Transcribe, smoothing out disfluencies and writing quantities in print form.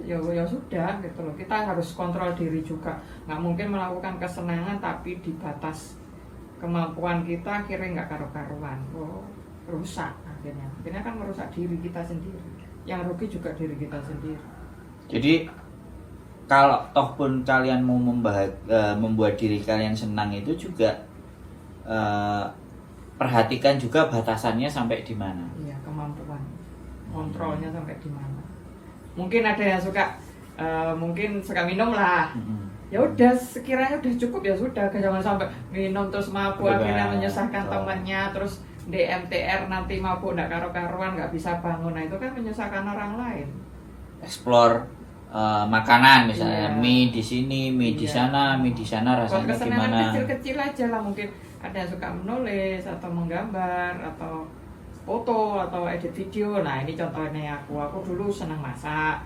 ya sudah gitu loh. Kita harus kontrol diri juga. Nggak mungkin melakukan kesenangan tapi di batas kemampuan kita akhirnya nggak karu-karuan. Rusak akhirnya. Akhirnya kan merusak diri kita sendiri. Yang rugi juga diri kita sendiri. Jadi kalau toh pun kalian mau membuat diri kalian senang itu juga perhatikan juga batasannya sampai di mana. Iya, kemampuan. Kontrolnya sampai di mana. Mungkin ada yang suka mungkin suka minum lah. Ya udah sekiranya udah cukup ya sudah, jangan sampai minum terus mabuk akhirnya menyusahkan temannya, terus DMTR nanti mabuk nggak karu-karuan nggak bisa bangun. Nah itu kan menyusahkan orang lain. Explore makanan misalnya, mie di sini, mie di sana, mie di sana rasanya gimana. Kecil-kecil aja lah, mungkin ada yang suka menulis atau menggambar atau foto atau edit video. Nah ini contohnya aku dulu senang masak.